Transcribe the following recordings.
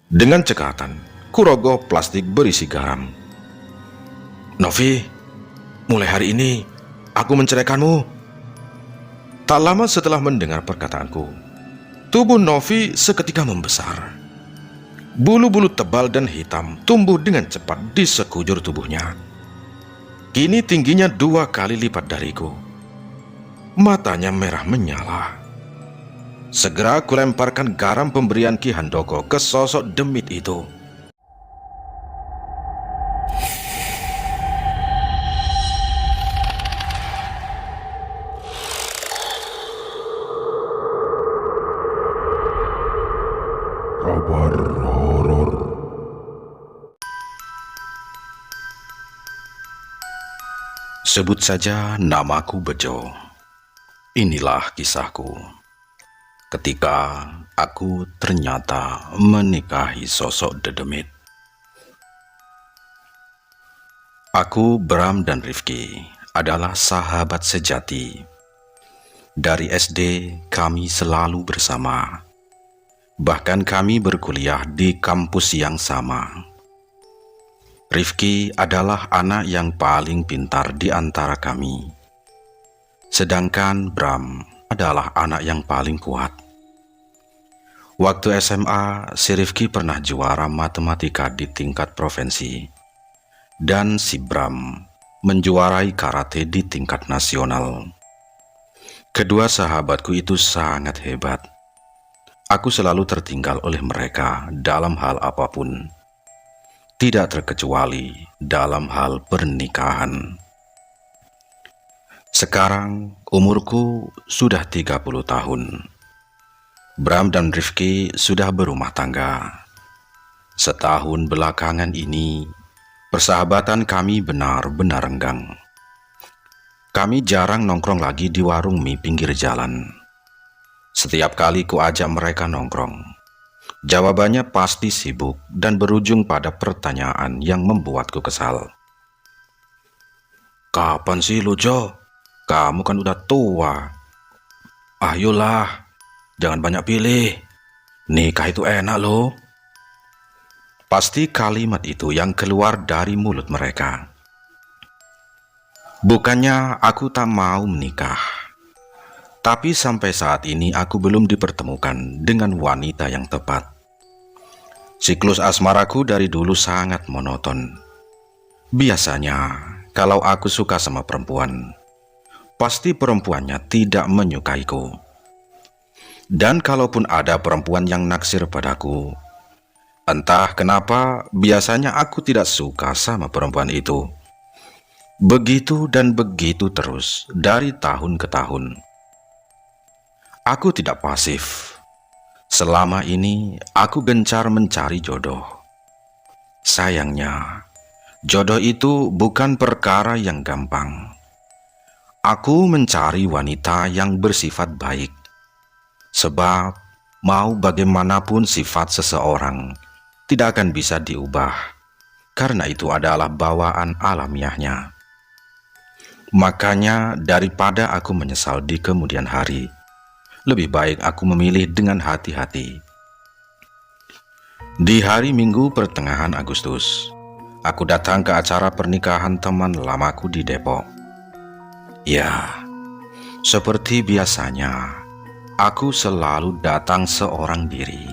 Dengan cekatan, kurogoh plastik berisi garam. "Novi, mulai hari ini aku menceraikanmu." Tak lama setelah mendengar perkataanku, tubuh Novi seketika membesar. Bulu-bulu tebal dan hitam tumbuh dengan cepat di sekujur tubuhnya. Kini tingginya 2 kali lipat dariku. Matanya merah menyala. Segera kulemparkan garam pemberian Ki Handoko ke sosok demit itu. Kabar horor. Sebut saja namaku Bejo. Inilah kisahku. Ketika aku ternyata menikahi sosok dedemit. Aku, Bram dan Rifki adalah sahabat sejati. Dari SD kami selalu bersama. Bahkan kami berkuliah di kampus yang sama. Rifki adalah anak yang paling pintar di antara kami. Sedangkan Bram adalah anak yang paling kuat. Waktu SMA, si Rifki pernah juara matematika di tingkat provinsi. Dan si Bram menjuarai karate di tingkat nasional. Kedua sahabatku itu sangat hebat. Aku selalu tertinggal oleh mereka dalam hal apapun. Tidak terkecuali dalam hal pernikahan. Sekarang umurku sudah 30 tahun. Bram dan Rifki sudah berumah tangga. Setahun belakangan ini, persahabatan kami benar-benar renggang. Kami jarang nongkrong lagi di warung mie pinggir jalan. Setiap kali ku ajak mereka nongkrong, jawabannya pasti sibuk dan berujung pada pertanyaan yang membuatku kesal. "Kapan sih lu, Jo? Kamu kan udah tua. Ayolah, jangan banyak pilih. Nikah itu enak loh." Pasti kalimat itu yang keluar dari mulut mereka. Bukannya aku tak mau menikah, tapi sampai saat ini aku belum dipertemukan dengan wanita yang tepat. Siklus asmaraku dari dulu sangat monoton. Biasanya, kalau aku suka sama perempuan, pasti perempuannya tidak menyukaiku. Dan kalaupun ada perempuan yang naksir padaku, entah kenapa biasanya aku tidak suka sama perempuan itu. Begitu dan begitu terus dari tahun ke tahun. Aku tidak pasif. Selama ini aku gencar mencari jodoh. Sayangnya, jodoh itu bukan perkara yang gampang. Aku mencari wanita yang bersifat baik. Sebab mau bagaimanapun sifat seseorang tidak akan bisa diubah, karena itu adalah bawaan alamiahnya. Makanya daripada aku menyesal di kemudian hari, lebih baik aku memilih dengan hati-hati. Di hari Minggu pertengahan Agustus, aku datang ke acara pernikahan teman lamaku di Depok. Ya, seperti biasanya, aku selalu datang seorang diri.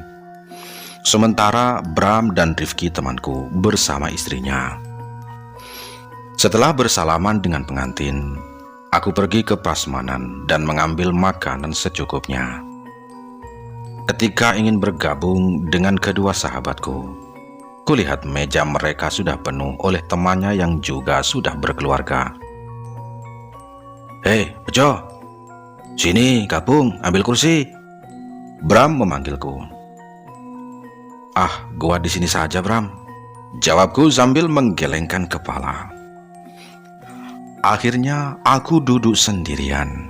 Sementara Bram dan Rifki temanku bersama istrinya. Setelah bersalaman dengan pengantin, aku pergi ke prasmanan dan mengambil makanan secukupnya. Ketika ingin bergabung dengan kedua sahabatku, kulihat meja mereka sudah penuh oleh temannya yang juga sudah berkeluarga. "Hei, Bejo, sini gabung, ambil kursi." Bram memanggilku. "Ah, gua di sini saja, Bram," jawabku sambil menggelengkan kepala. Akhirnya aku duduk sendirian.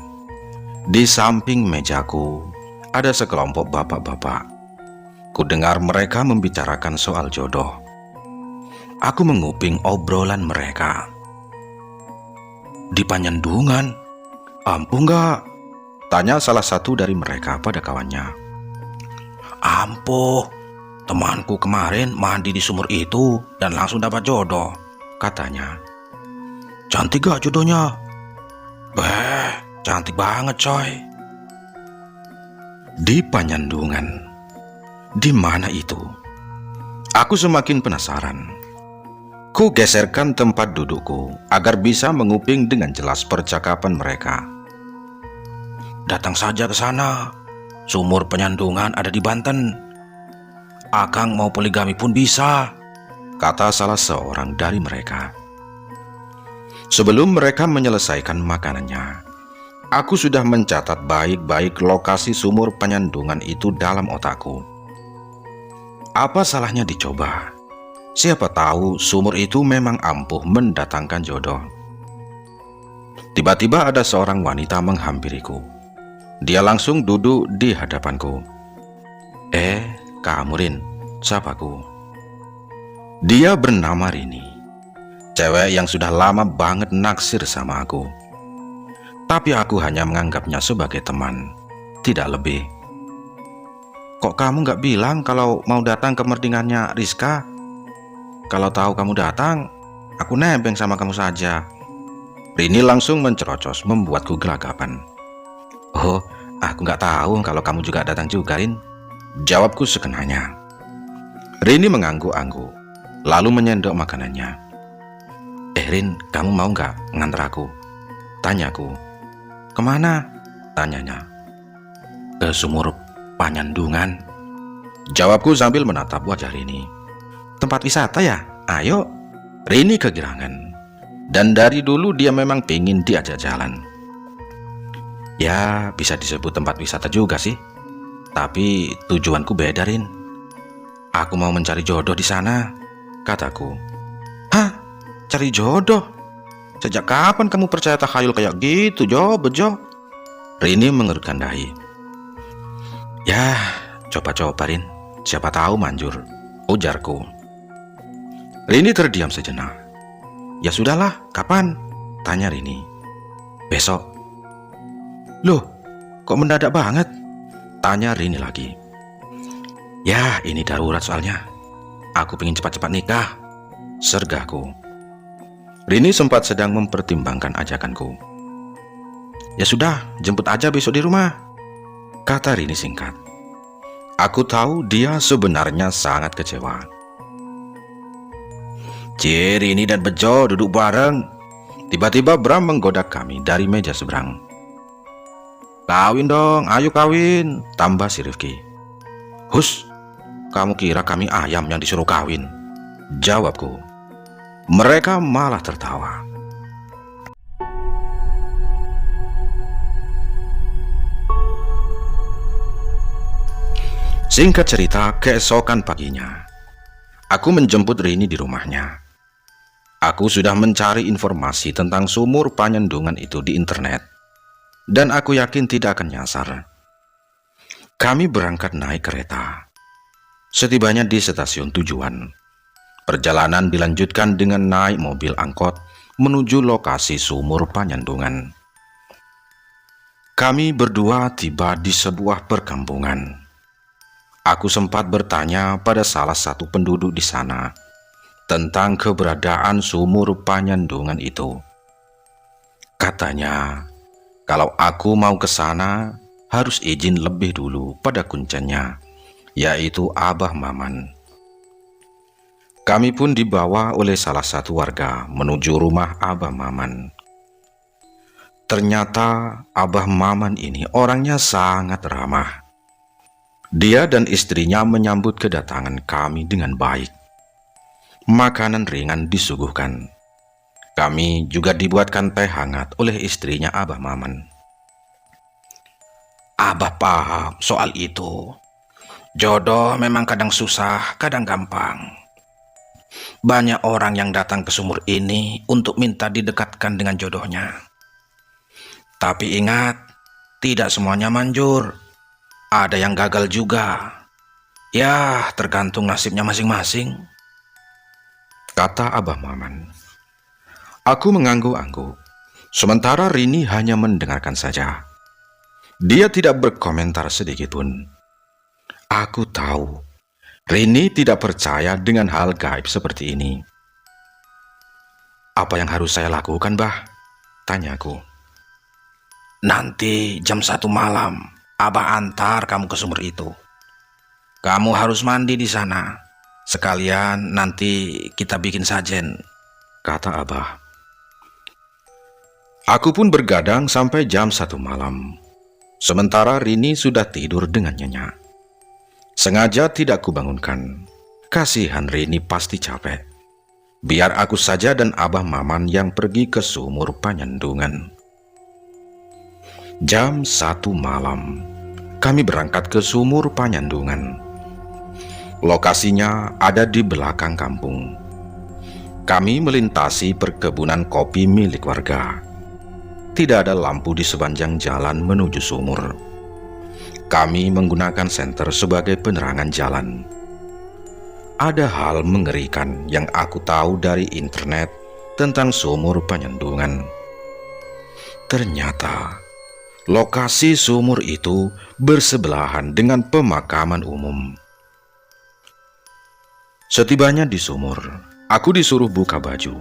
Di samping mejaku ada sekelompok bapak-bapak. Ku dengar mereka membicarakan soal jodoh. Aku menguping obrolan mereka. "Di Panjendungan, ampuh nggak?" tanya salah satu dari mereka pada kawannya. "Ampuh, Temanku kemarin mandi di sumur itu dan langsung dapat jodoh, katanya. Cantik gak jodohnya? Cantik banget coy. Di Panyandungan. Di mana itu? Aku semakin penasaran. Ku geserkan tempat dudukku agar bisa menguping dengan jelas percakapan mereka. Datang saja ke sana. Sumur Penyandungan ada di Banten. Akang mau poligami pun bisa, kata salah seorang dari mereka. Sebelum mereka menyelesaikan makanannya, aku sudah mencatat baik-baik lokasi sumur Penyandungan itu dalam otakku. Apa salahnya dicoba? Siapa tahu sumur itu memang ampuh mendatangkan jodoh. Tiba-tiba ada seorang wanita menghampiriku. Dia langsung duduk di hadapanku. Kamu Rin, sapaku. Dia bernama Rini. Cewek yang sudah lama banget naksir sama aku. Tapi aku hanya menganggapnya sebagai teman, tidak lebih. Kok kamu gak bilang kalau mau datang ke merdingannya Rizka? Kalau tahu kamu datang, aku nebeng sama kamu saja. Rini langsung mencerocos membuatku gelagapan. Oh, aku gak tahu kalau kamu juga datang juga, Rin. Jawabku sekenanya. Rini mengangguk-angguk, lalu menyendok makanannya. Rin, kamu mau gak nganter aku? Tanyaku. Kemana? Tanyanya. Ke sumur Panyandungan. Jawabku sambil menatap wajah Rini. Tempat wisata ya? Ayo. Rini kegirangan. Dan dari dulu dia memang pingin diajak jalan. Ya, bisa disebut tempat wisata juga sih. Tapi tujuanku beda, Rin. Aku mau mencari jodoh di sana, kataku. Hah? Cari jodoh? Sejak kapan kamu percaya takhayul kayak gitu, Bejo? Rini mengerutkan dahi. Ya, coba-coba, Rin. Siapa tahu manjur, ujarku. Rini terdiam sejenak. Ya sudahlah, kapan? Tanya Rini. Besok. Loh, kok mendadak banget? Tanya Rini lagi. Ya, ini darurat soalnya. Aku pengen cepat-cepat nikah, sergaku. Rini sempat sedang mempertimbangkan ajakanku. Ya sudah, jemput aja besok di rumah, kata Rini singkat. Aku tahu dia sebenarnya sangat kecewa. Rini dan Bejo duduk bareng. Tiba-tiba Bram menggoda kami dari meja seberang. Kawin dong, ayo kawin, tambah si Rifki. Hus, kamu kira kami ayam yang disuruh kawin? Jawabku. Mereka malah tertawa. Singkat cerita, keesokan paginya, aku menjemput Rini di rumahnya. Aku sudah mencari informasi tentang sumur Panyandungan itu di internet, dan aku yakin tidak akan nyasar. Kami berangkat naik kereta. Setibanya di stasiun tujuan, perjalanan dilanjutkan dengan naik mobil angkot menuju lokasi sumur Panyandungan. Kami berdua tiba di sebuah perkampungan. Aku sempat bertanya pada salah satu penduduk di sana tentang keberadaan sumur Panyandungan itu. Katanya, kalau aku mau ke sana harus izin lebih dulu pada kuncennya, yaitu Abah Maman. Kami pun dibawa oleh salah satu warga menuju rumah Abah Maman. Ternyata Abah Maman ini orangnya sangat ramah. Dia dan istrinya menyambut kedatangan kami dengan baik. Makanan ringan disuguhkan. Kami juga dibuatkan teh hangat oleh istrinya Abah Maman. Abah paham soal itu. Jodoh memang kadang susah, kadang gampang. Banyak orang yang datang ke sumur ini untuk minta didekatkan dengan jodohnya. Tapi ingat, tidak semuanya manjur. Ada yang gagal juga. Ya, tergantung nasibnya masing-masing, kata Abah Maman. Aku mengangguk-angguk, sementara Rini hanya mendengarkan saja. Dia tidak berkomentar sedikitpun. Aku tahu Rini tidak percaya dengan hal gaib seperti ini. "Apa yang harus saya lakukan, Bah?" tanyaku. Nanti jam 1 malam, Abah antar kamu ke sumur itu. Kamu harus mandi di sana. Sekalian nanti kita bikin sajen," kata Abah. Aku pun bergadang sampai jam 1 malam. Sementara Rini sudah tidur dengan nyenyak. Sengaja tidak kubangunkan. Kasihan Rini pasti capek. Biar aku saja dan Abah Maman yang pergi ke sumur Panyandungan. Jam 1 malam, kami berangkat ke sumur Panyandungan. Lokasinya ada di belakang kampung. Kami melintasi perkebunan kopi milik warga. Tidak ada lampu di sepanjang jalan menuju sumur. Kami menggunakan senter sebagai penerangan jalan. Ada hal mengerikan yang aku tahu dari internet tentang sumur Panyandungan. Ternyata lokasi sumur itu bersebelahan dengan pemakaman umum. Setibanya di sumur, aku disuruh buka baju.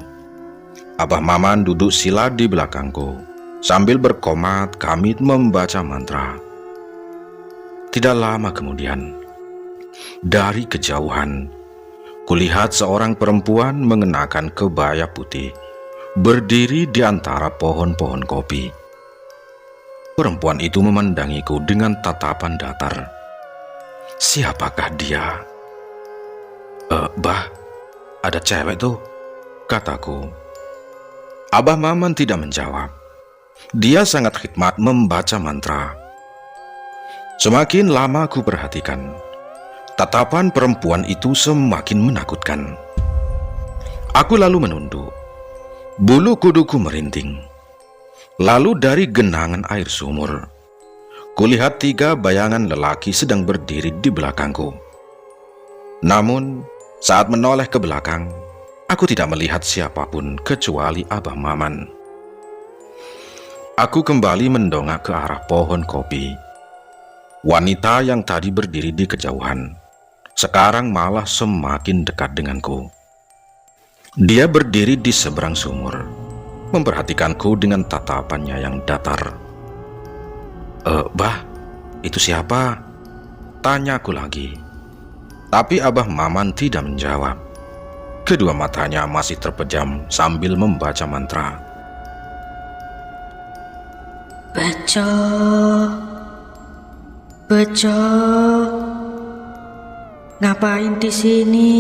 Abah Maman duduk sila di belakangku. Sambil berkomat, kami membaca mantra. Tidak lama kemudian, dari kejauhan, kulihat seorang perempuan mengenakan kebaya putih, berdiri di antara pohon-pohon kopi. Perempuan itu memandangiku dengan tatapan datar. Siapakah dia? Bah, ada cewek tuh," kataku. Abah Maman tidak menjawab. Dia sangat khidmat membaca mantra. Semakin lama ku perhatikan, tatapan perempuan itu semakin menakutkan. Aku lalu menunduk. Bulu kuduku merinding. Lalu dari genangan air sumur, kulihat 3 bayangan lelaki sedang berdiri di belakangku. Namun, saat menoleh ke belakang, aku tidak melihat siapapun kecuali Abah Maman. Aku kembali mendongak ke arah pohon kopi. Wanita yang tadi berdiri di kejauhan, sekarang malah semakin dekat denganku. Dia berdiri di seberang sumur, memperhatikanku dengan tatapannya yang datar. Bah, itu siapa?" tanyaku lagi. Tapi Abah Maman tidak menjawab. Kedua matanya masih terpejam sambil membaca mantra. Bejo, Bejo, ngapain di sini?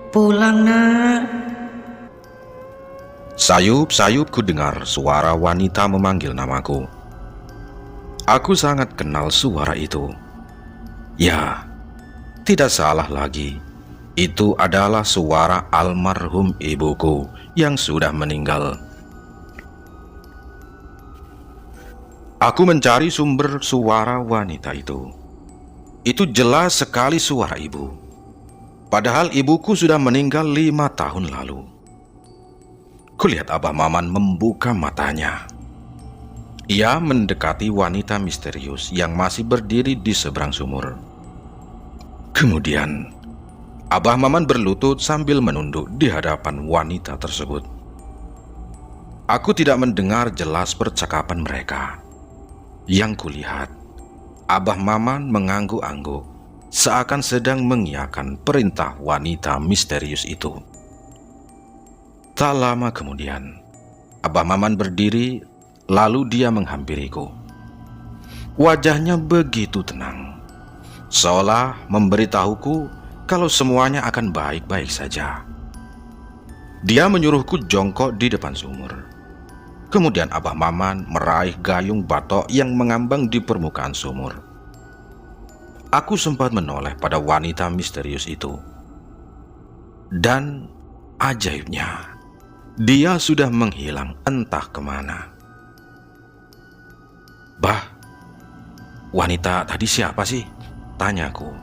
Pulang, Nak. Sayup-sayup ku dengar suara wanita memanggil namaku. Aku sangat kenal suara itu. Ya, tidak salah lagi. Itu adalah suara almarhum ibuku yang sudah meninggal. Aku mencari sumber suara wanita itu. Itu jelas sekali suara ibu. Padahal ibuku sudah meninggal 5 tahun lalu. Kulihat Abah Maman membuka matanya. Ia mendekati wanita misterius yang masih berdiri di seberang sumur. Kemudian, Abah Maman berlutut sambil menunduk di hadapan wanita tersebut. Aku tidak mendengar jelas percakapan mereka. Yang kulihat, Abah Maman mengangguk-angguk, seakan sedang mengiyakan perintah wanita misterius itu. Tak lama kemudian, Abah Maman berdiri, lalu dia menghampiriku. Wajahnya begitu tenang, seolah memberitahuku kalau semuanya akan baik-baik saja. Dia menyuruhku jongkok di depan sumur. Kemudian Abah Maman meraih gayung batok yang mengambang di permukaan sumur. Aku sempat menoleh pada wanita misterius itu. Dan ajaibnya, dia sudah menghilang entah kemana. Bah, wanita tadi siapa sih? Tanyaku.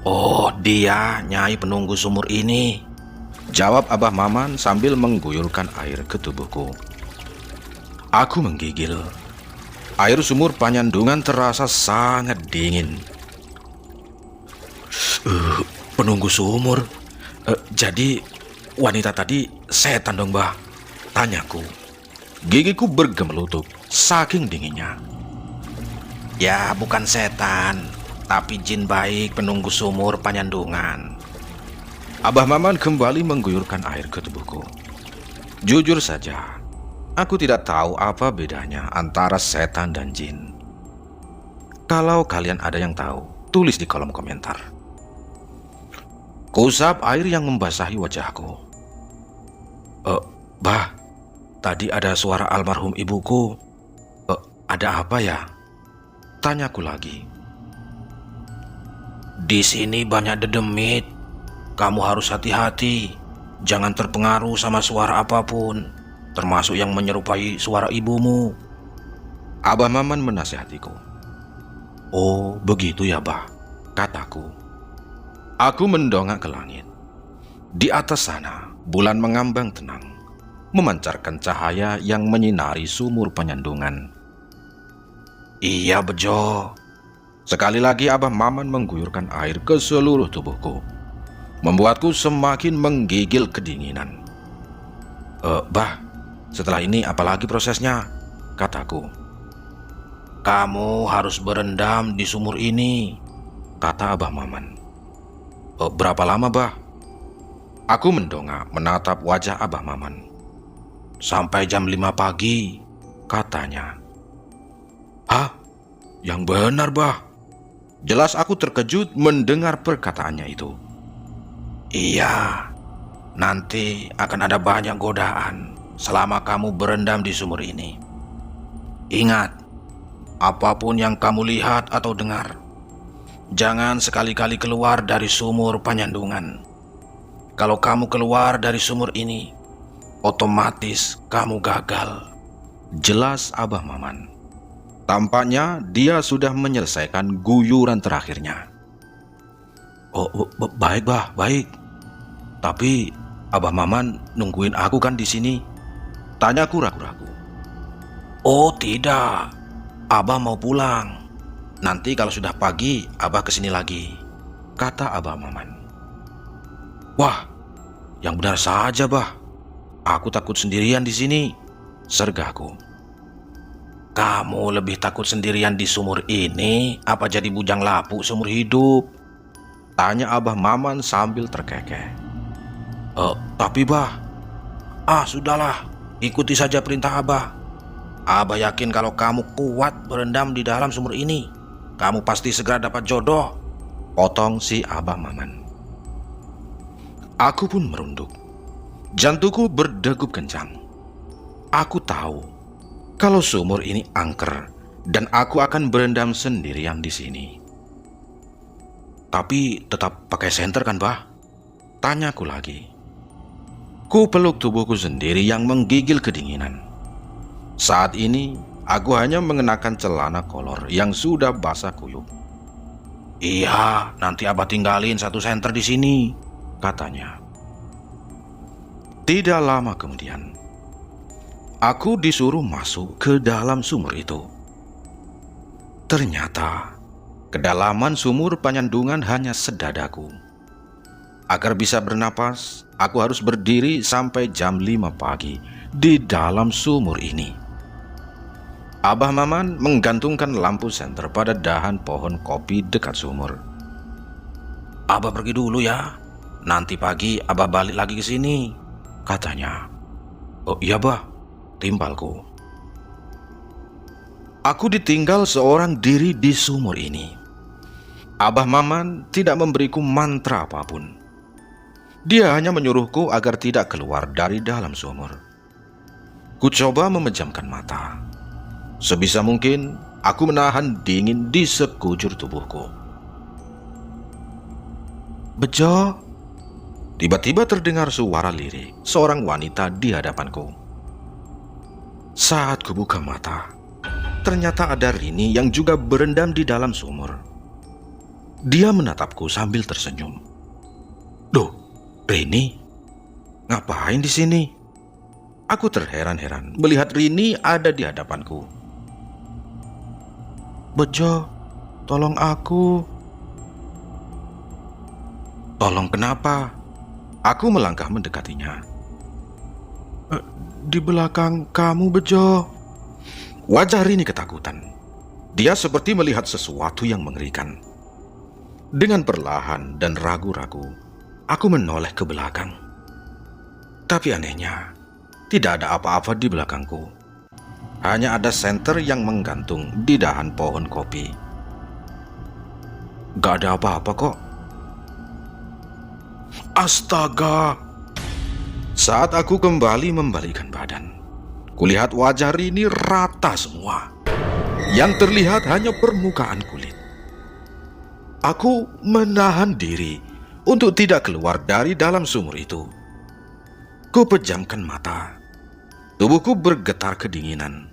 "Oh, dia Nyai penunggu sumur ini," jawab Abah Maman sambil mengguyurkan air ke tubuhku. Aku menggigil. Air sumur Panyandungan terasa sangat dingin. Penunggu sumur. Jadi wanita tadi setan dong, Bah? Tanyaku. Gigiku bergemelutuk saking dinginnya. Ya, bukan setan, tapi jin baik penunggu sumur Panyandungan. Abah Maman kembali mengguyurkan air ke tubuhku. Jujur saja, aku tidak tahu apa bedanya antara setan dan jin. Kalau kalian ada yang tahu, tulis di kolom komentar. Kuusap air yang membasahi wajahku. Bah, tadi ada suara almarhum ibuku. Ada apa ya? Tanyaku lagi. Di sini banyak dedemit. Kamu harus hati-hati. Jangan terpengaruh sama suara apapun, termasuk yang menyerupai suara ibumu. Abah Maman menasihatiku. Oh, begitu ya, Bah, kataku. Aku mendongak ke langit. Di atas sana, bulan mengambang tenang, memancarkan cahaya yang menyinari sumur Panyandungan. Iya, Bejo. Sekali lagi Abah Maman mengguyurkan air ke seluruh tubuhku, membuatku semakin menggigil kedinginan. Bah, setelah ini apalagi prosesnya? Kataku. Kamu harus berendam di sumur ini, kata Abah Maman. Berapa lama, Bah? Aku mendongak menatap wajah Abah Maman. Sampai jam 5 pagi, katanya. Hah? Yang benar, Bah? Jelas aku terkejut mendengar perkataannya itu. Iya, nanti akan ada banyak godaan selama kamu berendam di sumur ini. Ingat, apapun yang kamu lihat atau dengar, jangan sekali-kali keluar dari sumur Panyandungan. Kalau kamu keluar dari sumur ini, otomatis kamu gagal. Jelas Abah Maman. Tampaknya dia sudah menyelesaikan guyuran terakhirnya. Baik, Bah, baik. Tapi Abah Maman nungguin aku kan di sini? Tanyaku ragu-ragu. Oh tidak, Abah mau pulang. Nanti kalau sudah pagi, Abah kesini lagi, kata Abah Maman. Wah, yang benar saja, Bah. Aku takut sendirian di sini, sergahku. Kamu lebih takut sendirian di sumur ini apa jadi bujang lapuk seumur hidup? Tanya Abah Maman sambil terkekeh. Tapi, Bah. Sudahlah, ikuti saja perintah Abah. Abah yakin kalau kamu kuat berendam di dalam sumur ini, kamu pasti segera dapat jodoh, potong si Abah Maman. Aku pun merunduk. Jantungku berdegup kencang. Aku tahu kalau sumur ini angker dan aku akan berendam sendirian di sini. Tapi tetap pakai senter kan, Bah? Tanyaku lagi. Ku peluk tubuhku sendiri yang menggigil kedinginan. Saat ini aku hanya mengenakan celana kolor yang sudah basah kuyup. Iya, nanti Abah tinggalin 1 senter di sini, katanya. Tidak lama kemudian, aku disuruh masuk ke dalam sumur itu. Ternyata kedalaman sumur Panyandungan hanya sedadaku. Agar bisa bernapas, aku harus berdiri sampai jam 5 pagi di dalam sumur ini. Abah Maman menggantungkan lampu senter pada dahan pohon kopi dekat sumur. Abah pergi dulu ya. Nanti pagi Abah balik lagi ke sini, katanya. Oh iya, Bah, timpalku. Aku ditinggal seorang diri di sumur ini. Abah Maman tidak memberiku mantra apapun. Dia hanya menyuruhku agar tidak keluar dari dalam sumur. Ku coba memejamkan mata. Sebisa mungkin aku menahan dingin di sekujur tubuhku. Bejo, tiba-tiba terdengar suara lirik seorang wanita di hadapanku. Saat ku buka mata, ternyata ada Rini yang juga berendam di dalam sumur. Dia menatapku sambil tersenyum. Duh, Rini, ngapain di sini? Aku terheran-heran melihat Rini ada di hadapanku. Bejo, tolong aku. Tolong, kenapa? Aku melangkah mendekatinya. Di belakang kamu, Bejo. Wajah Rini ketakutan. Dia seperti melihat sesuatu yang mengerikan. Dengan perlahan dan ragu-ragu, aku menoleh ke belakang. Tapi anehnya, tidak ada apa-apa di belakangku. Hanya ada senter yang menggantung di dahan pohon kopi. Gak ada apa-apa kok. Astaga! Saat aku kembali membalikkan badan, kulihat wajah Rini rata semua. Yang terlihat hanya permukaan kulit. Aku menahan diri untuk tidak keluar dari dalam sumur itu. Kupejamkan mata. Tubuhku bergetar kedinginan.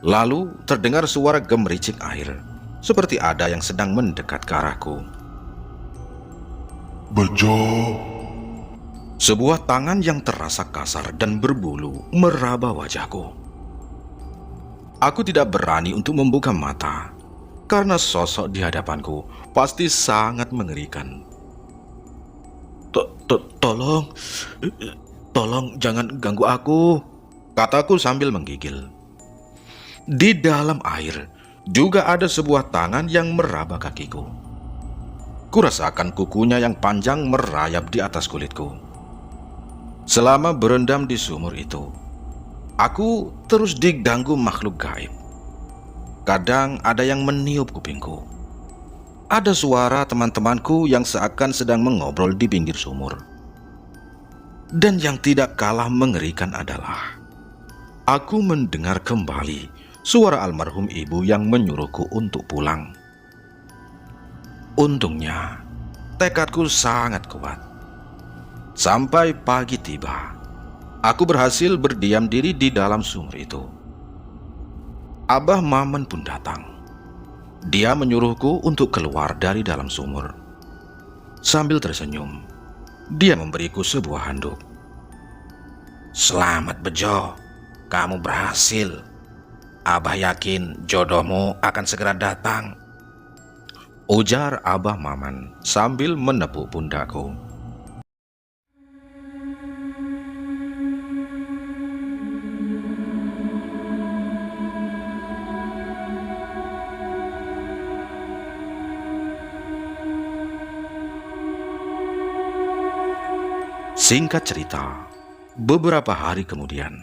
Lalu terdengar suara gemericik air, seperti ada yang sedang mendekat ke arahku. Bejo. Sebuah tangan yang terasa kasar dan berbulu meraba wajahku. Aku tidak berani untuk membuka mata, karena sosok di hadapanku pasti sangat mengerikan. Tolong jangan ganggu aku, kataku sambil menggigil. Di dalam air juga ada sebuah tangan yang meraba kakiku. Kurasakan kukunya yang panjang merayap di atas kulitku. Selama berendam di sumur itu, aku terus diganggu makhluk gaib. Kadang ada yang meniup kupingku. Ada suara teman-temanku yang seakan sedang mengobrol di pinggir sumur. Dan yang tidak kalah mengerikan adalah aku mendengar kembali suara almarhum ibu yang menyuruhku untuk pulang. Untungnya, tekadku sangat kuat. Sampai pagi tiba, aku berhasil berdiam diri di dalam sumur itu. Abah Maman pun datang. Dia menyuruhku untuk keluar dari dalam sumur. Sambil tersenyum, dia memberiku sebuah handuk. Selamat Bejo, kamu berhasil. Abah yakin jodohmu akan segera datang, ujar Abah Maman sambil menepuk pundakku. Singkat cerita, beberapa hari kemudian,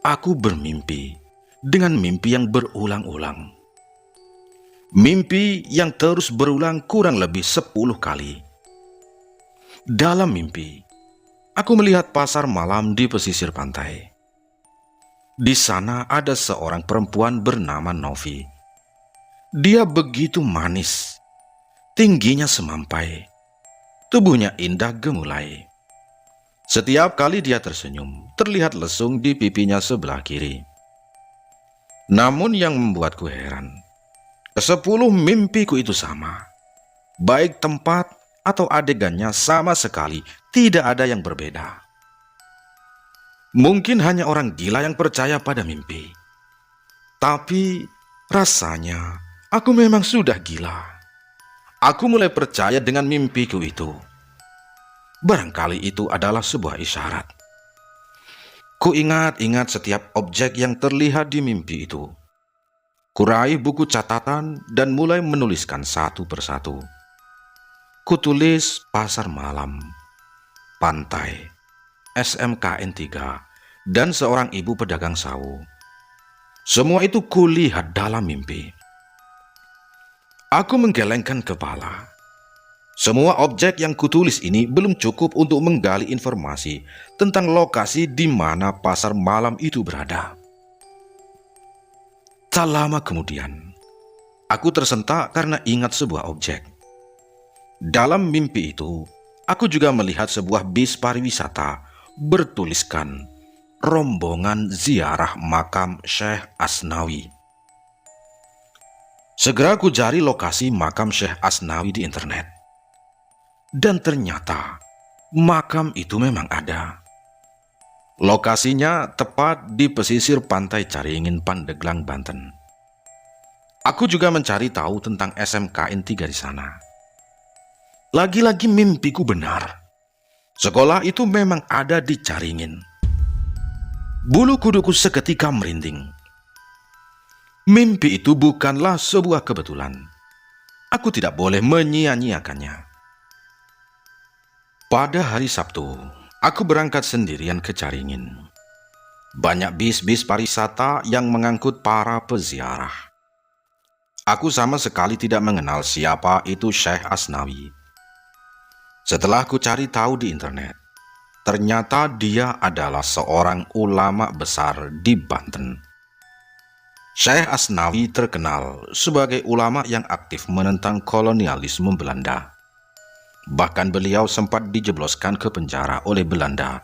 aku bermimpi dengan mimpi yang berulang-ulang. Mimpi yang terus berulang kurang lebih 10 kali. Dalam mimpi, aku melihat pasar malam di pesisir pantai. Di sana ada seorang perempuan bernama Novi. Dia begitu manis, tingginya semampai. Tubuhnya indah gemulai. Setiap kali dia tersenyum, terlihat lesung di pipinya sebelah kiri. Namun yang membuatku heran, ke-10 mimpiku itu sama. Baik tempat atau adegannya sama sekali tidak ada yang berbeda. Mungkin hanya orang gila yang percaya pada mimpi. Tapi rasanya aku memang sudah gila. Aku mulai percaya dengan mimpiku itu. Barangkali itu adalah sebuah isyarat. Ku ingat-ingat setiap objek yang terlihat di mimpi itu. Kuraih buku catatan dan mulai menuliskan satu persatu. Kutulis pasar malam, pantai, SMKN 3, dan seorang ibu pedagang sawo. Semua itu kulihat dalam mimpi. Aku menggelengkan kepala. Semua objek yang kutulis ini belum cukup untuk menggali informasi tentang lokasi di mana pasar malam itu berada. Tak lama kemudian, aku tersentak karena ingat sebuah objek. Dalam mimpi itu, aku juga melihat sebuah bis pariwisata bertuliskan rombongan ziarah makam Syekh Asnawi. Segera aku cari lokasi makam Syekh Asnawi di internet. Dan ternyata makam itu memang ada. Lokasinya tepat di pesisir pantai Caringin, Pandeglang, Banten. Aku juga mencari tahu tentang SMKN 3 di sana. Lagi-lagi mimpiku benar. Sekolah itu memang ada di Caringin. Bulu kuduku seketika merinding. Mimpi itu bukanlah sebuah kebetulan. Aku tidak boleh menyia-nyiakannya. Pada hari Sabtu, aku berangkat sendirian ke Caringin. Banyak bis-bis pariwisata yang mengangkut para peziarah. Aku sama sekali tidak mengenal siapa itu Syekh Asnawi. Setelah ku cari tahu di internet, ternyata dia adalah seorang ulama besar di Banten. Syekh Asnawi terkenal sebagai ulama yang aktif menentang kolonialisme Belanda. Bahkan beliau sempat dijebloskan ke penjara oleh Belanda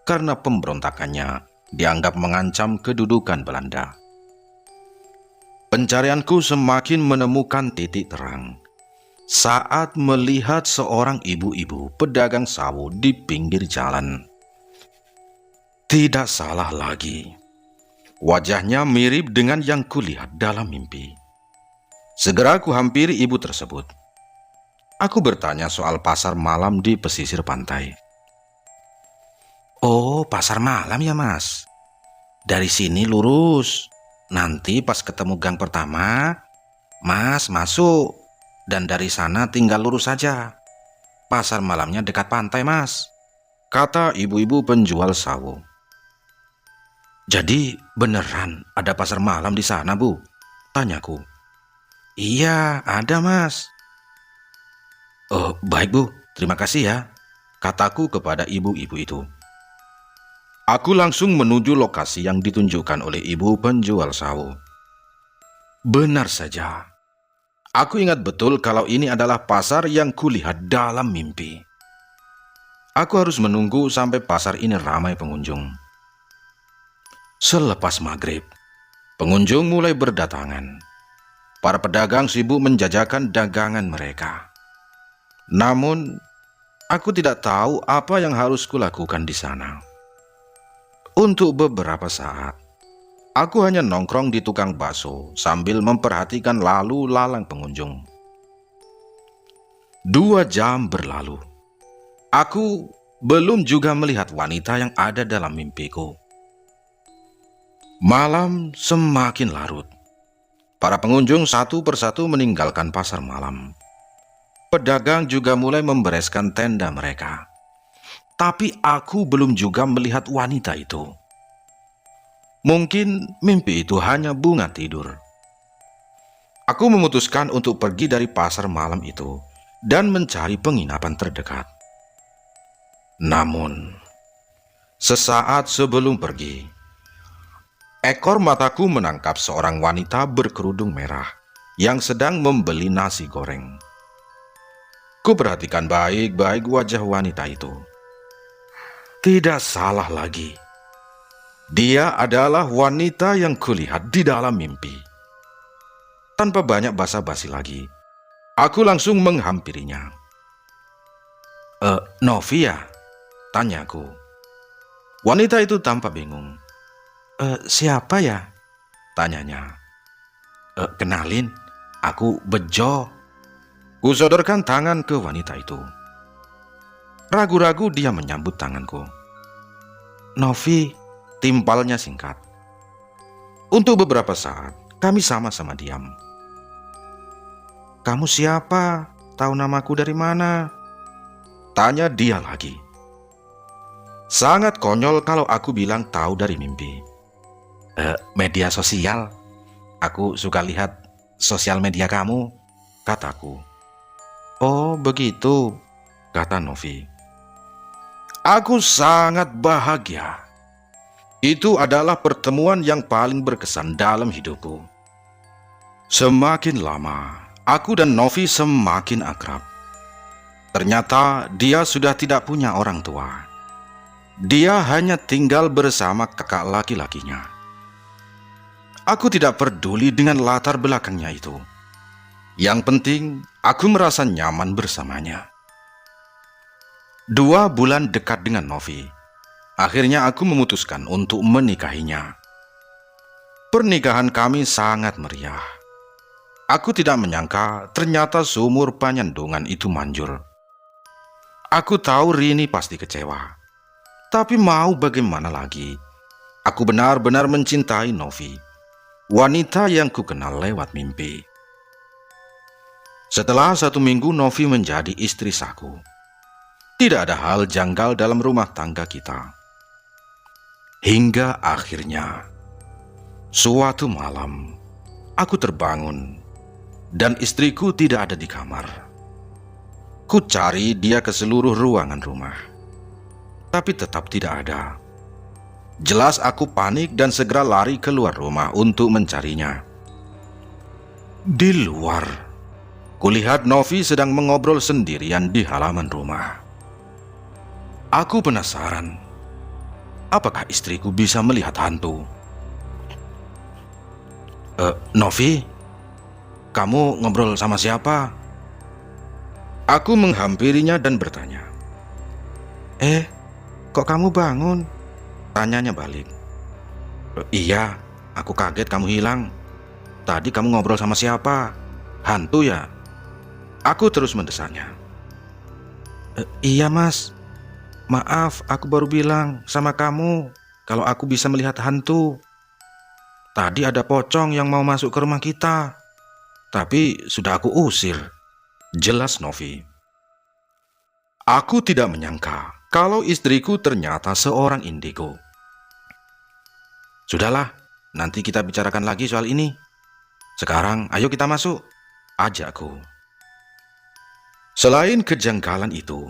karena pemberontakannya dianggap mengancam kedudukan Belanda. Pencarianku semakin menemukan titik terang saat melihat seorang ibu-ibu pedagang sawo di pinggir jalan. Tidak salah lagi, wajahnya mirip dengan yang kulihat dalam mimpi. Segera aku hampiri ibu tersebut. Aku bertanya soal pasar malam di pesisir pantai. "Oh, pasar malam ya, Mas? Dari sini lurus. Nanti pas ketemu gang pertama, Mas masuk. Dan dari sana tinggal lurus saja. Pasar malamnya dekat pantai, Mas," kata ibu-ibu penjual sawo. "Jadi beneran ada pasar malam di sana, Bu?" tanyaku. "Iya, ada, Mas." "Oh, baik, Bu. Terima kasih ya," kataku kepada ibu-ibu itu. Aku langsung menuju lokasi yang ditunjukkan oleh ibu penjual sawo. Benar saja. Aku ingat betul kalau ini adalah pasar yang kulihat dalam mimpi. Aku harus menunggu sampai pasar ini ramai pengunjung. Selepas maghrib, pengunjung mulai berdatangan. Para pedagang sibuk menjajakan dagangan mereka. Namun, aku tidak tahu apa yang harus kulakukan di sana. Untuk beberapa saat, aku hanya nongkrong di tukang bakso sambil memperhatikan lalu lalang pengunjung. 2 jam berlalu. Aku belum juga melihat wanita yang ada dalam mimpiku. Malam semakin larut. Para pengunjung satu persatu meninggalkan pasar malam. Pedagang juga mulai membereskan tenda mereka. Tapi aku belum juga melihat wanita itu. Mungkin mimpi itu hanya bunga tidur. Aku memutuskan untuk pergi dari pasar malam itu dan mencari penginapan terdekat. Namun, sesaat sebelum pergi, ekor mataku menangkap seorang wanita berkerudung merah yang sedang membeli nasi goreng. Kuperhatikan baik-baik wajah wanita itu. Tidak salah lagi. Dia adalah wanita yang kulihat di dalam mimpi. Tanpa banyak basa-basi lagi, aku langsung menghampirinya. "Novi ya?" tanyaku. Wanita itu tampak bingung. "Siapa ya?" tanyanya. "Kenalin, aku Bejo." Kusodorkan tangan ke wanita itu. Ragu-ragu dia menyambut tanganku. "Novi," timpalnya singkat. Untuk beberapa saat, kami sama-sama diam. "Kamu siapa? Tahu namaku dari mana?" tanya dia lagi. Sangat konyol kalau aku bilang tahu dari mimpi. Media sosial. Aku suka lihat sosial media kamu," kataku. "Oh, begitu," kata Novi. Aku sangat bahagia. Itu adalah pertemuan yang paling berkesan dalam hidupku. Semakin lama, aku dan Novi semakin akrab. Ternyata dia sudah tidak punya orang tua. Dia hanya tinggal bersama kakak laki-lakinya. Aku tidak peduli dengan latar belakangnya itu. Yang penting, aku merasa nyaman bersamanya. 2 bulan dekat dengan Novi. Akhirnya aku memutuskan untuk menikahinya. Pernikahan kami sangat meriah. Aku tidak menyangka ternyata sumur penyandungan itu manjur. Aku tahu Rini pasti kecewa. Tapi mau bagaimana lagi? Aku benar-benar mencintai Novi, wanita yang kukenal lewat mimpi. Setelah 1 minggu Novi menjadi istri saku. Tidak ada hal janggal dalam rumah tangga kita. Hingga akhirnya, suatu malam, aku terbangun dan istriku tidak ada di kamar. Ku cari dia ke seluruh ruangan rumah, tapi tetap tidak ada. Jelas aku panik dan segera lari keluar rumah untuk mencarinya. Di luar, kulihat Novi sedang mengobrol sendirian di halaman rumah. Aku penasaran, apakah istriku bisa melihat hantu? Novi, kamu ngobrol sama siapa? Aku menghampirinya dan bertanya. Kok kamu bangun? Tanyanya balik. Iya, aku kaget kamu hilang. Tadi kamu ngobrol sama siapa? Hantu ya? Aku terus mendesaknya. Iya mas, maaf aku baru bilang sama kamu kalau aku bisa melihat hantu. Tadi ada pocong yang mau masuk ke rumah kita, tapi sudah aku usir. Jelas Novi. Aku tidak menyangka kalau istriku ternyata seorang indigo. Sudahlah, nanti kita bicarakan lagi soal ini. Sekarang ayo kita masuk, ajakku. Selain kejanggalan itu,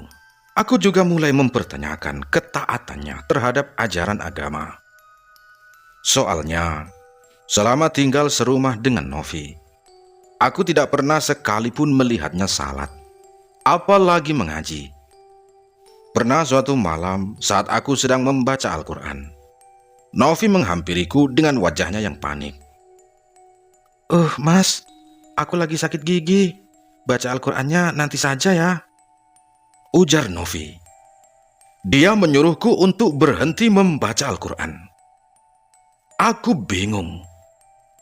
aku juga mulai mempertanyakan ketaatannya terhadap ajaran agama. Soalnya, selama tinggal serumah dengan Novi, aku tidak pernah sekalipun melihatnya salat, apalagi mengaji. Pernah suatu malam saat aku sedang membaca Al-Quran, Novi menghampiriku dengan wajahnya yang panik. Mas, aku lagi sakit gigi. Baca Al-Qurannya nanti saja ya, ujar Novi. Dia menyuruhku untuk berhenti membaca Al-Quran. Aku bingung.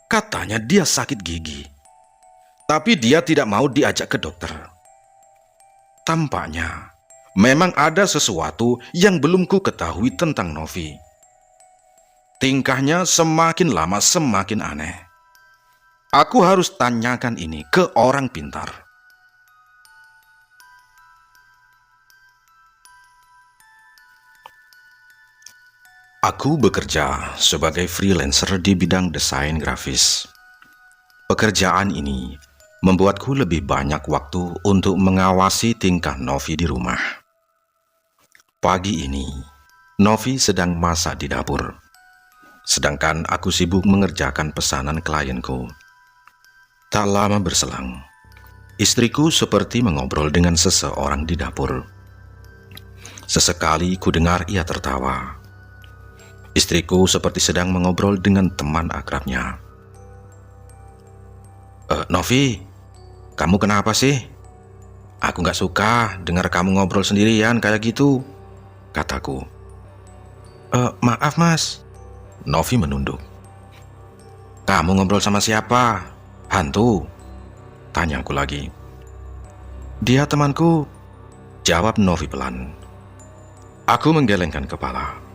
Katanya dia sakit gigi, tapi dia tidak mau diajak ke dokter. Tampaknya memang ada sesuatu yang belum ku ketahui tentang Novi. Tingkahnya semakin lama semakin aneh. Aku harus tanyakan ini ke orang pintar. Aku bekerja sebagai freelancer di bidang desain grafis. Pekerjaan ini membuatku lebih banyak waktu untuk mengawasi tingkah Novi di rumah. Pagi ini, Novi sedang masak di dapur, sedangkan aku sibuk mengerjakan pesanan klienku. Tak lama berselang, istriku seperti mengobrol dengan seseorang di dapur. Sesekali ku dengar ia tertawa. Istriku seperti sedang mengobrol dengan teman akrabnya. Novi, kamu kenapa sih? Aku gak suka dengar kamu ngobrol sendirian kayak gitu, kataku. Maaf mas. Novi menunduk. Kamu ngobrol sama siapa? Hantu? Tanyaku lagi. Dia temanku, jawab Novi pelan. Aku menggelengkan kepala.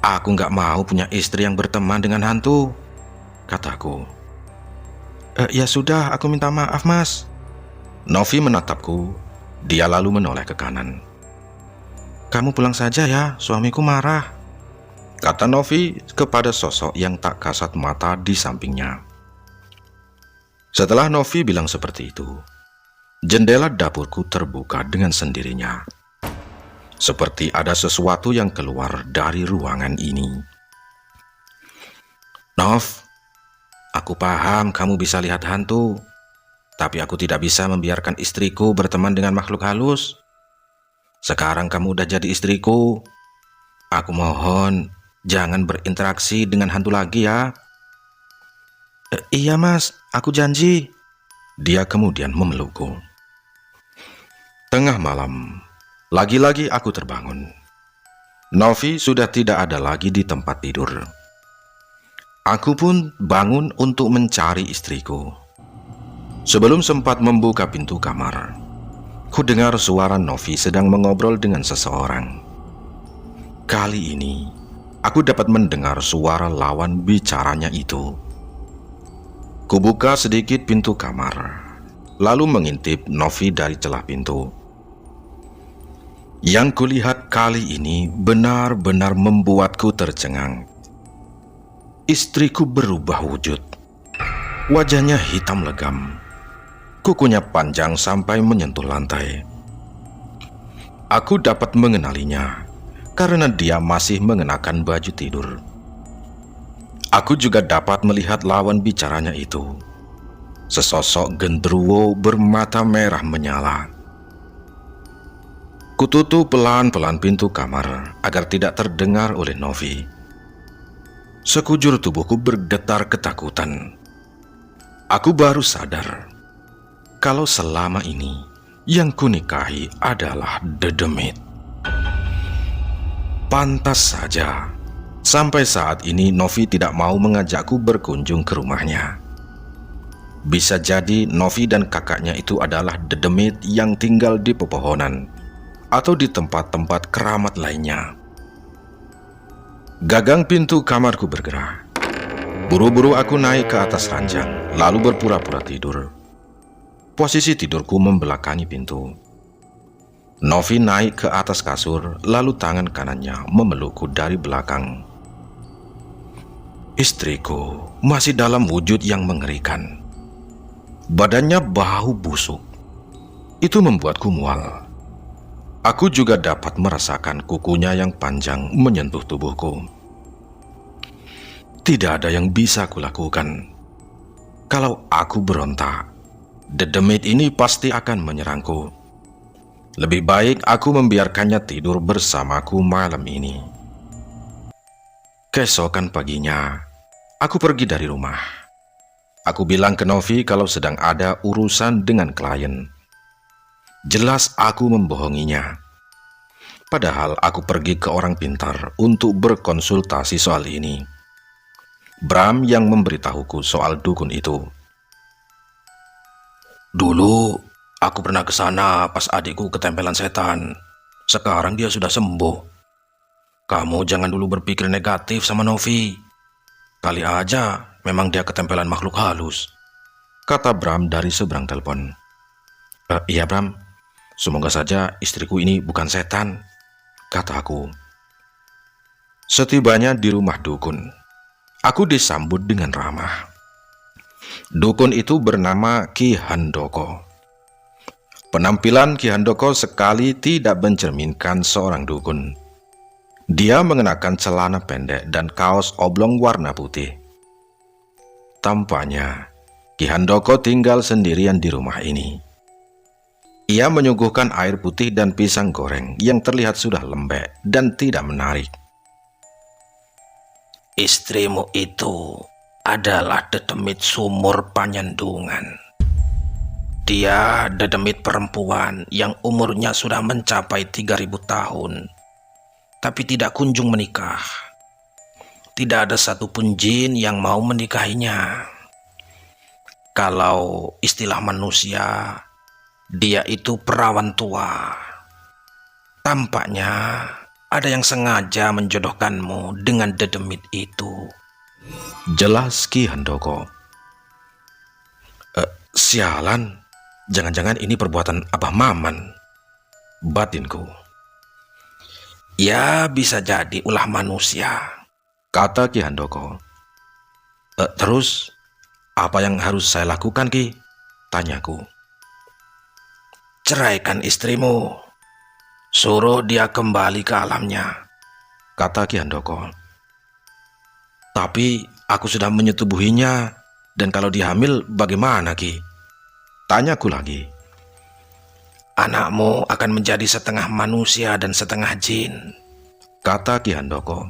Aku gak mau punya istri yang berteman dengan hantu, kataku. Ya sudah, aku minta maaf mas. Novi menatapku. Dia lalu menoleh ke kanan. Kamu pulang saja ya, suamiku marah, kata Novi kepada sosok yang tak kasat mata di sampingnya. Setelah Novi bilang seperti itu, jendela dapurku terbuka dengan sendirinya. Seperti ada sesuatu yang keluar dari ruangan ini. Nov, aku paham kamu bisa lihat hantu, tapi aku tidak bisa membiarkan istriku berteman dengan makhluk halus. Sekarang kamu udah jadi istriku. Aku mohon, jangan berinteraksi dengan hantu lagi ya. Iya mas, aku janji. Dia kemudian memelukku. Tengah malam, lagi-lagi aku terbangun. Novi sudah tidak ada lagi di tempat tidur. Aku pun bangun untuk mencari istriku. Sebelum sempat membuka pintu kamar, Ku dengar suara Novi sedang mengobrol dengan seseorang. Kali ini, aku dapat mendengar suara lawan bicaranya itu. Kubuka sedikit pintu kamar, lalu mengintip Novi dari celah pintu. Yang kulihat kali ini benar-benar membuatku tercengang. Istriku berubah wujud. Wajahnya hitam legam. Kukunya panjang sampai menyentuh lantai. Aku dapat mengenalinya karena dia masih mengenakan baju tidur. Aku juga dapat melihat lawan bicaranya itu. Sesosok genderuwo bermata merah menyala. Kututup pelan-pelan pintu kamar agar tidak terdengar oleh Novi. Sekujur tubuhku bergetar ketakutan. Aku baru sadar kalau selama ini yang kunikahi adalah Dedemit. Pantas saja sampai saat ini Novi tidak mau mengajakku berkunjung ke rumahnya. Bisa jadi Novi dan kakaknya itu adalah Dedemit yang tinggal di pepohonan atau di tempat-tempat keramat lainnya. Gagang pintu kamarku bergerak. Buru-buru aku naik ke atas ranjang, lalu berpura-pura tidur. Posisi tidurku membelakangi pintu. Novi naik ke atas kasur, lalu tangan kanannya memelukku dari belakang. Istriku masih dalam wujud yang mengerikan. Badannya bau busuk. Itu membuatku mual. Aku juga dapat merasakan kukunya yang panjang menyentuh tubuhku. Tidak ada yang bisa kulakukan. Kalau aku berontak, Dedemit ini pasti akan menyerangku. Lebih baik aku membiarkannya tidur bersamaku malam ini. Keesokan paginya, aku pergi dari rumah. Aku bilang ke Novi kalau sedang ada urusan dengan klien. Jelas aku membohonginya. Padahal aku pergi ke orang pintar untuk berkonsultasi soal ini. Bram yang memberitahuku soal dukun itu. Dulu aku pernah ke sana pas adikku ketempelan setan. Sekarang dia sudah sembuh. Kamu jangan dulu berpikir negatif sama Novi. Kali aja memang dia ketempelan makhluk halus, kata Bram dari seberang telepon. Iya Bram, semoga saja istriku ini bukan setan, kata aku. Setibanya di rumah dukun, aku disambut dengan ramah. Dukun itu bernama Ki Handoko. Penampilan Ki Handoko sekali tidak mencerminkan seorang dukun. Dia mengenakan celana pendek dan kaos oblong warna putih. Tampaknya Ki Handoko tinggal sendirian di rumah ini. Ia menyuguhkan air putih dan pisang goreng yang terlihat sudah lembek dan tidak menarik. Istrimu itu adalah Dedemit Sumur Panyendungan. Dia Dedemit perempuan yang umurnya sudah mencapai 3000 tahun, tapi tidak kunjung menikah. Tidak ada satupun jin yang mau menikahinya. Kalau istilah manusia, dia itu perawan tua. Tampaknya ada yang sengaja menjodohkanmu dengan Dedemit itu. Jelas Ki Handoko. Sialan, jangan-jangan ini perbuatan Abah Maman, batinku. Ya, bisa jadi ulah manusia, kata Ki Handoko. Terus, apa yang harus saya lakukan, Ki? Tanyaku. Ceraikan istrimu. Suruh dia kembali ke alamnya, kata Ki Handoko. Tapi aku sudah menyetubuhinya, dan kalau dia hamil bagaimana, Ki? Tanyaku lagi. Anakmu akan menjadi setengah manusia dan setengah jin, kata Ki Handoko.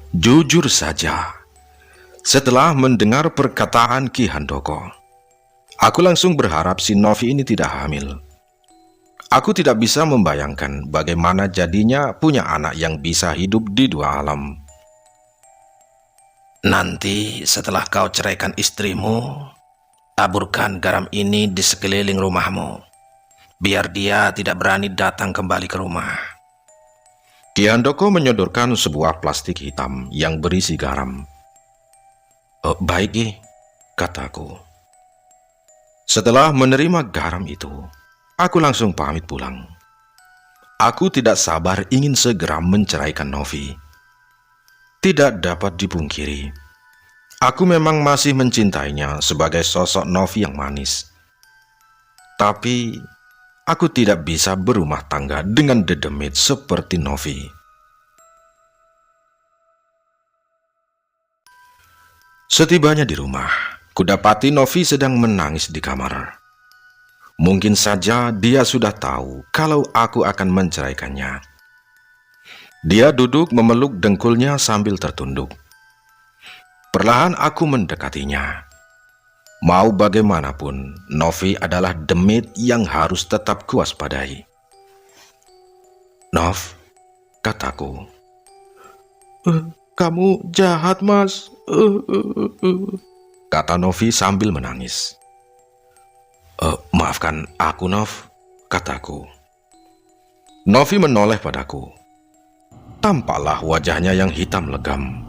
Jujur saja, setelah mendengar perkataan Ki Handoko, aku langsung berharap si Novi ini tidak hamil. Aku tidak bisa membayangkan bagaimana jadinya punya anak yang bisa hidup di dua alam. Nanti setelah kau ceraikan istrimu, taburkan garam ini di sekeliling rumahmu. biar dia tidak berani datang kembali ke rumah. Ki Handoko menyodorkan sebuah plastik hitam yang berisi garam. Baik, Ki, kataku. Setelah menerima garam itu, aku langsung pamit pulang. Aku tidak sabar ingin segera menceraikan Novi. Tidak dapat dipungkiri, aku memang masih mencintainya sebagai sosok Novi yang manis. Tapi aku tidak bisa berumah tangga dengan dedemit seperti Novi. Setibanya di rumah, kudapati Novi sedang menangis di kamar. Mungkin saja dia sudah tahu kalau aku akan menceraikannya. Dia duduk memeluk dengkulnya sambil tertunduk. Perlahan aku mendekatinya. Mau bagaimanapun, Novi adalah demit yang harus tetap kuwaspadai. "Nov," kataku. "Kamu jahat, Mas," kata Novi sambil menangis. "Maafkan aku, Nov," kataku. Novi menoleh padaku. Tampaklah wajahnya yang hitam legam.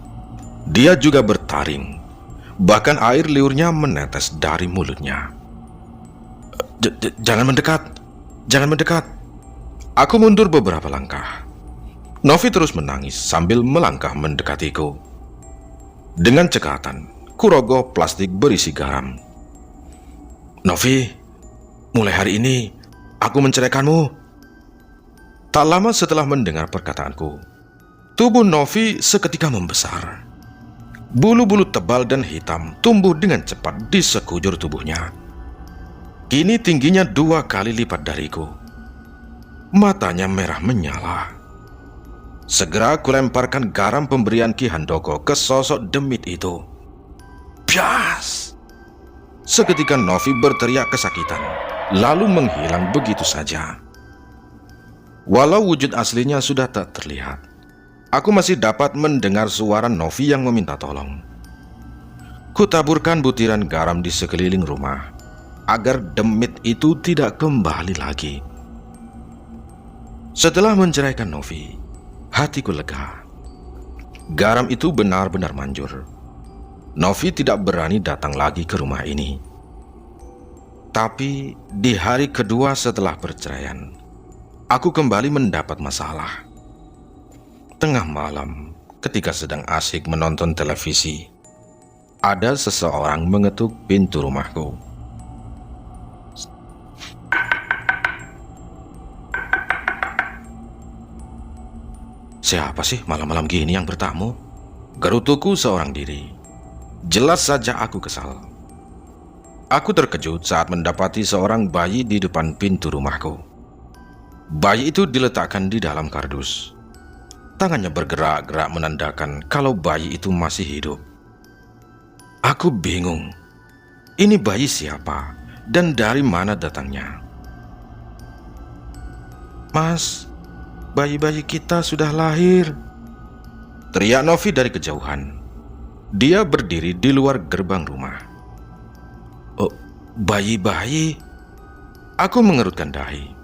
Dia juga bertaring. Bahkan air liurnya menetes dari mulutnya. Jangan mendekat, jangan mendekat." Aku mundur beberapa langkah. Novi terus menangis sambil melangkah mendekatiku. Dengan cekatan, kurogoh plastik berisi garam. "Novi, mulai hari ini aku menceraikanmu." Tak lama setelah mendengar perkataanku, tubuh Novi seketika membesar. Bulu-bulu tebal dan hitam tumbuh dengan cepat di sekujur tubuhnya. Kini tingginya 2 kali lipat dariku. Matanya merah menyala. Segera kulemparkan garam pemberian Ki Handoko ke sosok demit itu. Bias! Seketika Novi berteriak kesakitan, lalu menghilang begitu saja. Walau wujud aslinya sudah tak terlihat, aku masih dapat mendengar suara Novi yang meminta tolong. Kutaburkan butiran garam di sekeliling rumah, agar demit itu tidak kembali lagi. Setelah menceraikan Novi, hatiku lega. Garam itu benar-benar manjur. Novi tidak berani datang lagi ke rumah ini. Tapi di hari kedua setelah perceraian, aku kembali mendapat masalah. Tengah malam, ketika sedang asyik menonton televisi, ada seseorang mengetuk pintu rumahku. "Siapa sih malam-malam gini yang bertamu?" gerutuku seorang diri. Jelas saja aku kesal. Aku terkejut saat mendapati seorang bayi di depan pintu rumahku. Bayi itu diletakkan di dalam kardus. Tangannya bergerak-gerak menandakan kalau bayi itu masih hidup. Aku bingung. Ini bayi siapa dan dari mana datangnya? "Mas, bayi-bayi kita sudah lahir," teriak Novi dari kejauhan. Dia berdiri di luar gerbang rumah. "Oh, bayi-bayi?" Aku mengerutkan dahi.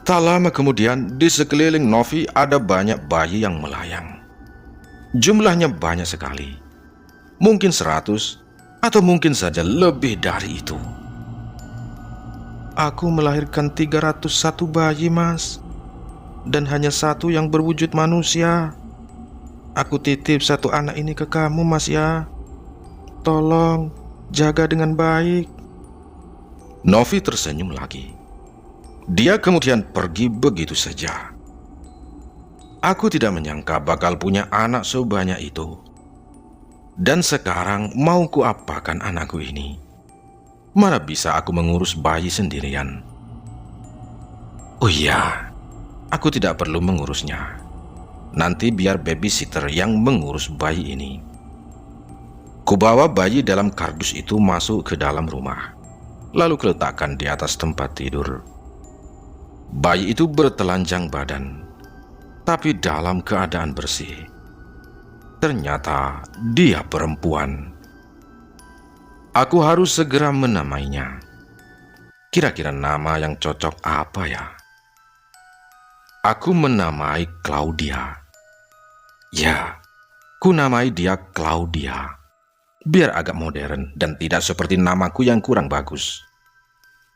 Tak lama kemudian, di sekeliling Novi ada banyak bayi yang melayang. Jumlahnya banyak sekali. Mungkin 100, atau mungkin saja lebih dari itu. "Aku melahirkan 301 bayi, Mas. Dan hanya 1 yang berwujud manusia. Aku titip 1 anak ini ke kamu, Mas, ya. Tolong jaga dengan baik." Novi tersenyum lagi. Dia kemudian pergi begitu saja. Aku tidak menyangka bakal punya anak sebanyak itu. Dan sekarang mau kuapakan anakku ini? Mana bisa aku mengurus bayi sendirian? Oh iya, aku tidak perlu mengurusnya. Nanti biar babysitter yang mengurus bayi ini. Kubawa bayi dalam kardus itu masuk ke dalam rumah, lalu kuletakkan di atas tempat tidur. Bayi itu bertelanjang badan, tapi dalam keadaan bersih. Ternyata dia perempuan. Aku harus segera menamainya. Kira-kira nama yang cocok apa ya? Aku menamai Claudia. Ya, ku namai dia Claudia. Biar agak modern dan tidak seperti namaku yang kurang bagus.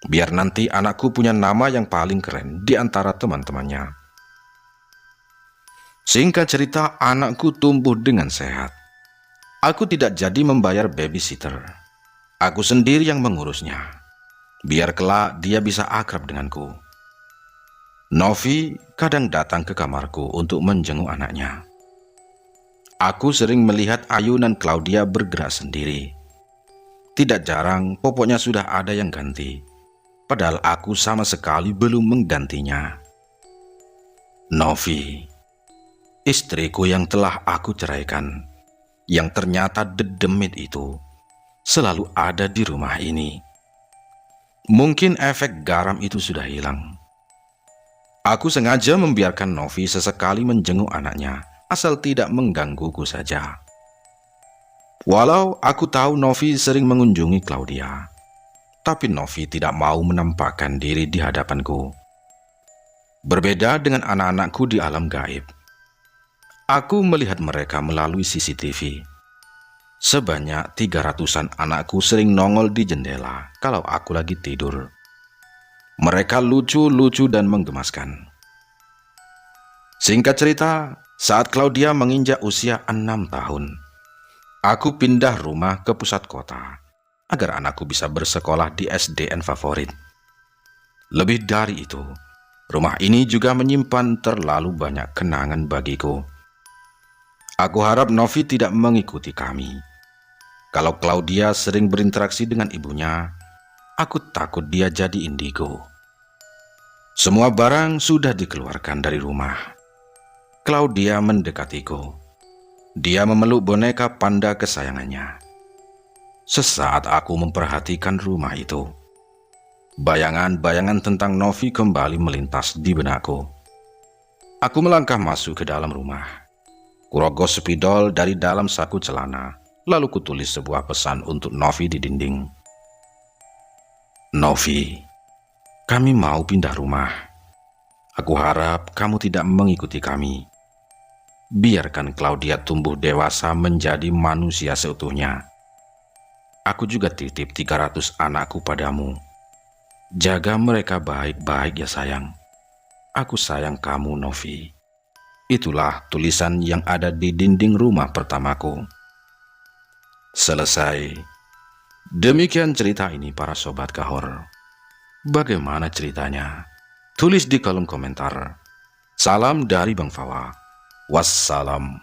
Biar nanti anakku punya nama yang paling keren di antara teman-temannya. Singkat cerita, anakku tumbuh dengan sehat. Aku tidak jadi membayar babysitter. Aku sendiri yang mengurusnya. Biar kelak dia bisa akrab denganku. Novi kadang datang ke kamarku untuk menjenguk anaknya. Aku sering melihat ayunan Claudia bergerak sendiri. Tidak jarang popoknya sudah ada yang ganti, padahal aku sama sekali belum menggantinya. Novi, istriku yang telah aku ceraikan, yang ternyata dedemit itu, selalu ada di rumah ini. Mungkin efek garam itu sudah hilang. Aku sengaja membiarkan Novi sesekali menjenguk anaknya, asal tidak menggangguku saja. Walau aku tahu Novi sering mengunjungi Claudia, tapi Novi tidak mau menampakkan diri di hadapanku. Berbeda dengan anak-anakku di alam gaib. Aku melihat mereka melalui CCTV. Sebanyak 300-an anakku sering nongol di jendela kalau aku lagi tidur. Mereka lucu-lucu dan menggemaskan. Singkat cerita, saat Claudia menginjak usia 6 tahun, aku pindah rumah ke pusat kota agar anakku bisa bersekolah di SDN favorit. Lebih dari itu, rumah ini juga menyimpan terlalu banyak kenangan bagiku. Aku harap Novi tidak mengikuti kami. Kalau Claudia sering berinteraksi dengan ibunya, aku takut dia jadi indigo. Semua barang sudah dikeluarkan dari rumah. Claudia mendekatiku. Dia memeluk boneka panda kesayangannya. Sesaat aku memperhatikan rumah itu, bayangan-bayangan tentang Novi kembali melintas di benakku. Aku melangkah masuk ke dalam rumah. Kurogoh spidol dari dalam saku celana, lalu kutulis sebuah pesan untuk Novi di dinding. Novi, kami mau pindah rumah. Aku harap kamu tidak mengikuti kami. Biarkan Claudia tumbuh dewasa menjadi manusia seutuhnya. Aku juga titip 300 anakku padamu. Jaga mereka baik-baik ya sayang. Aku sayang kamu, Novi. Itulah tulisan yang ada di dinding rumah pertamaku. Selesai. Demikian cerita ini para sobat Kahor. Bagaimana ceritanya? Tulis di kolom komentar. Salam dari Bang Fawa. Wassalam.